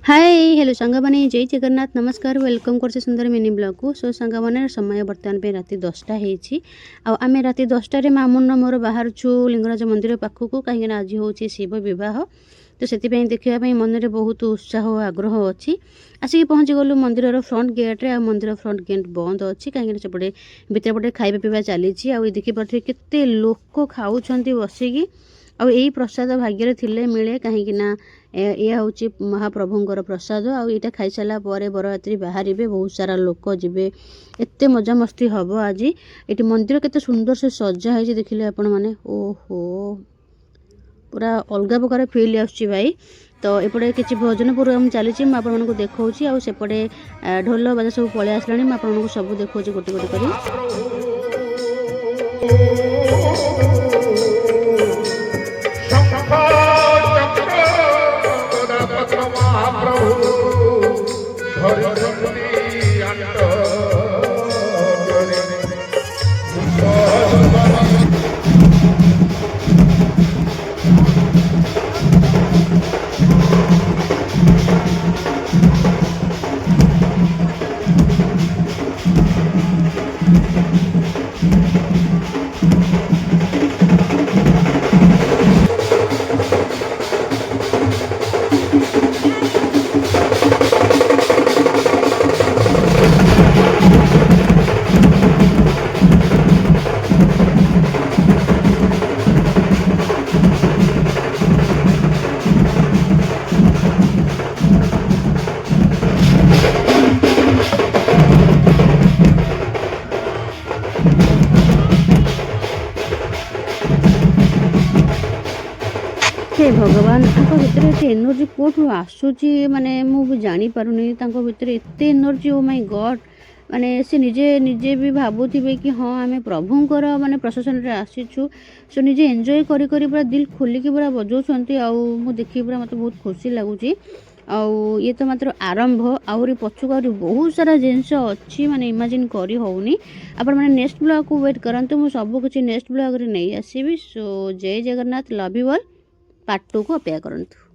Hi hello सांगमाने जय जगन्नाथ नमस्कार welcome करछे सुंदर मिनी ब्लॉग को। सो सांगमाने समय बर्तमान पे राति 10टा हेछि आ आमे राति 10टा रे मामुन मोर बाहर छु लिंगराज मंदिर पाखकू कहीं आज होछि शिव विवाह। तो से देखा मन में बहुत उत्साह और आग्रह अच्छी आसिक पहुँची गलु मंदिर फ्रंट गेट रे। मंदिर फ्रंट गेट बंद अच्छी कहीं सेपटे भितर पटे खाଇବା पीवा चली देखिपे केते लोक खाऊँ बसिकी आ यही प्रसाद भाग्य थिले मिले कहीं यह हूँ महाप्रभुंर प्रसाद आईटा खाई सारा बरयात्री बाहर बहुत सारा लोक जीवे एत मजा मस्ती हम आज ये मंदिर केते सुंदर से सजा है देखिले आपण मैंने ओहो पूरा अलग प्रकार फिल आसुची भाई। तो एपटे किसी भजन प्रोग्राम चली मुझे देखा आउपटे ढोल बाजा सब पलि आसला मुझे सब देखा गोटे गोटे कर हे भगवान भितर एनर्जी कौटू आसूची माने मुझे जानी पारुनी भितर एत एनर्जी ओ माय गॉड माने से निजे निजे भी भावुवे कि हाँ आम प्रभुंर माने प्रशासन आसीचु सो निजे एंजॉय करी करी पूरा दिल खोलिकी पूरा बजाउछंती आउ देखी पूरा मत बहुत खुशी लगुच आउ ये तो मात्र आरंभ आहरी पछुक आहरी बहुत सारा जिनस अच्छी माने इमेजिन करी होउनी आपण माने नेक्स्ट ब्लॉग को वेट करंतु मु सब कुछ नेक्स्ट ब्लॉग रे नहीं आसीबी। सो जय Jagannath love you all part 2 को अपेक्षा करंतु।